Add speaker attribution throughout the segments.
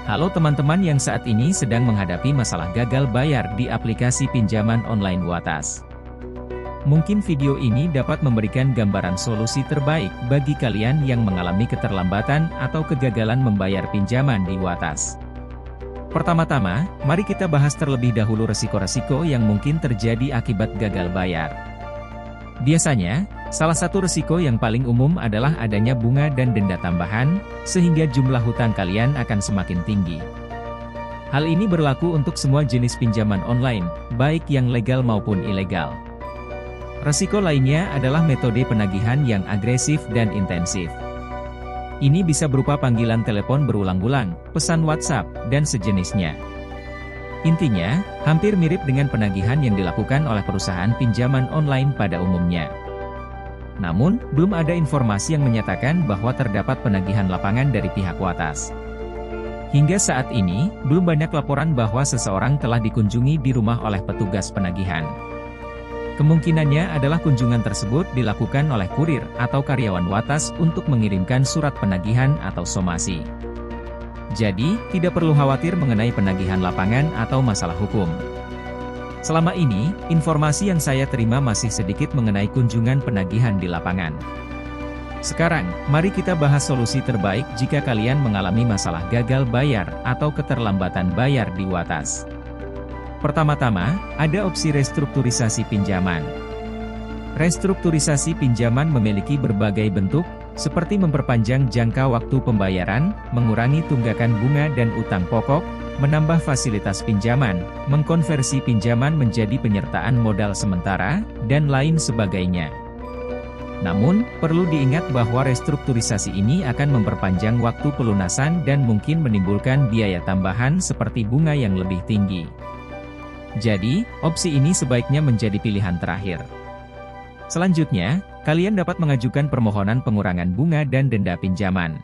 Speaker 1: Halo teman-teman yang saat ini sedang menghadapi masalah gagal bayar di aplikasi pinjaman online Watas. Mungkin video ini dapat memberikan gambaran solusi terbaik bagi kalian yang mengalami keterlambatan atau kegagalan membayar pinjaman di Watas. Pertama-tama, mari kita bahas terlebih dahulu resiko-resiko yang mungkin terjadi akibat gagal bayar. Biasanya, salah satu risiko yang paling umum adalah adanya bunga dan denda tambahan, sehingga jumlah hutang kalian akan semakin tinggi. Hal ini berlaku untuk semua jenis pinjaman online, baik yang legal maupun ilegal. Risiko lainnya adalah metode penagihan yang agresif dan intensif. Ini bisa berupa panggilan telepon berulang-ulang, pesan WhatsApp, dan sejenisnya. Intinya, hampir mirip dengan penagihan yang dilakukan oleh perusahaan pinjaman online pada umumnya. Namun, belum ada informasi yang menyatakan bahwa terdapat penagihan lapangan dari pihak Watas. Hingga saat ini, belum banyak laporan bahwa seseorang telah dikunjungi di rumah oleh petugas penagihan. Kemungkinannya adalah kunjungan tersebut dilakukan oleh kurir atau karyawan Watas untuk mengirimkan surat penagihan atau somasi. Jadi, tidak perlu khawatir mengenai penagihan lapangan atau masalah hukum. Selama ini, informasi yang saya terima masih sedikit mengenai kunjungan penagihan di lapangan. Sekarang, mari kita bahas solusi terbaik jika kalian mengalami masalah gagal bayar atau keterlambatan bayar di Watas. Pertama-tama, ada opsi restrukturisasi pinjaman. Restrukturisasi pinjaman memiliki berbagai bentuk, seperti memperpanjang jangka waktu pembayaran, mengurangi tunggakan bunga dan utang pokok, menambah fasilitas pinjaman, mengkonversi pinjaman menjadi penyertaan modal sementara, dan lain sebagainya. Namun, perlu diingat bahwa restrukturisasi ini akan memperpanjang waktu pelunasan dan mungkin menimbulkan biaya tambahan seperti bunga yang lebih tinggi. Jadi, opsi ini sebaiknya menjadi pilihan terakhir. Selanjutnya, kalian dapat mengajukan permohonan pengurangan bunga dan denda pinjaman.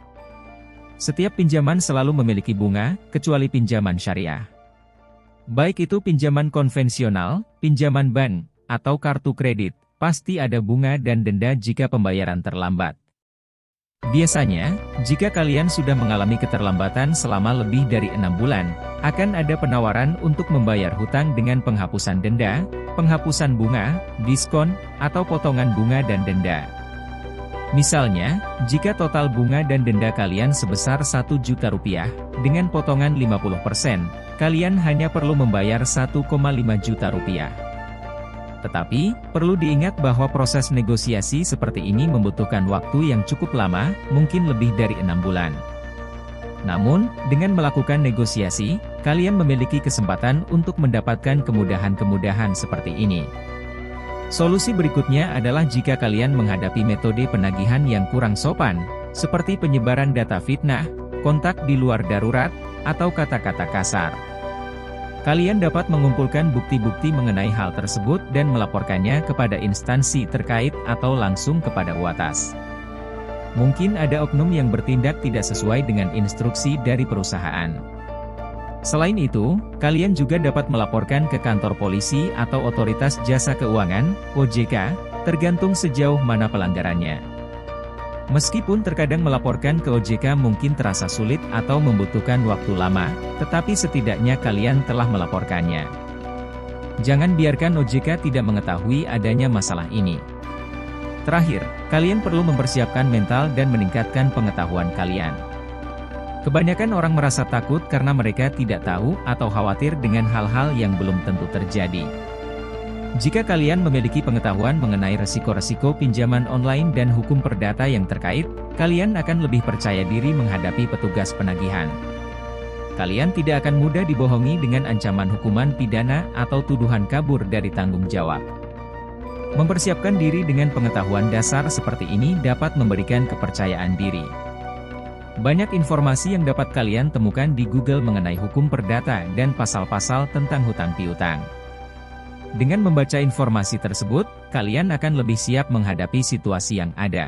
Speaker 1: Setiap pinjaman selalu memiliki bunga, kecuali pinjaman syariah. Baik itu pinjaman konvensional, pinjaman bank, atau kartu kredit, pasti ada bunga dan denda jika pembayaran terlambat. Biasanya, jika kalian sudah mengalami keterlambatan selama lebih dari 6 bulan, akan ada penawaran untuk membayar hutang dengan penghapusan denda, penghapusan bunga, diskon, atau potongan bunga dan denda. Misalnya, jika total bunga dan denda kalian sebesar Rp1 juta, dengan potongan 50%, kalian hanya perlu membayar Rp1,5 juta. Tetapi, perlu diingat bahwa proses negosiasi seperti ini membutuhkan waktu yang cukup lama, mungkin lebih dari 6 bulan. Namun, dengan melakukan negosiasi, kalian memiliki kesempatan untuk mendapatkan kemudahan-kemudahan seperti ini. Solusi berikutnya adalah jika kalian menghadapi metode penagihan yang kurang sopan, seperti penyebaran data fitnah, kontak di luar darurat, atau kata-kata kasar. Kalian dapat mengumpulkan bukti-bukti mengenai hal tersebut dan melaporkannya kepada instansi terkait atau langsung kepada Watas. Mungkin ada oknum yang bertindak tidak sesuai dengan instruksi dari perusahaan. Selain itu, kalian juga dapat melaporkan ke kantor polisi atau otoritas jasa keuangan, OJK, tergantung sejauh mana pelanggarannya. Meskipun terkadang melaporkan ke OJK mungkin terasa sulit atau membutuhkan waktu lama, tetapi setidaknya kalian telah melaporkannya. Jangan biarkan OJK tidak mengetahui adanya masalah ini. Terakhir, kalian perlu mempersiapkan mental dan meningkatkan pengetahuan kalian. Kebanyakan orang merasa takut karena mereka tidak tahu atau khawatir dengan hal-hal yang belum tentu terjadi. Jika kalian memiliki pengetahuan mengenai resiko-resiko pinjaman online dan hukum perdata yang terkait, kalian akan lebih percaya diri menghadapi petugas penagihan. Kalian tidak akan mudah dibohongi dengan ancaman hukuman pidana atau tuduhan kabur dari tanggung jawab. Mempersiapkan diri dengan pengetahuan dasar seperti ini dapat memberikan kepercayaan diri. Banyak informasi yang dapat kalian temukan di Google mengenai hukum perdata dan pasal-pasal tentang hutang piutang. Dengan membaca informasi tersebut, kalian akan lebih siap menghadapi situasi yang ada.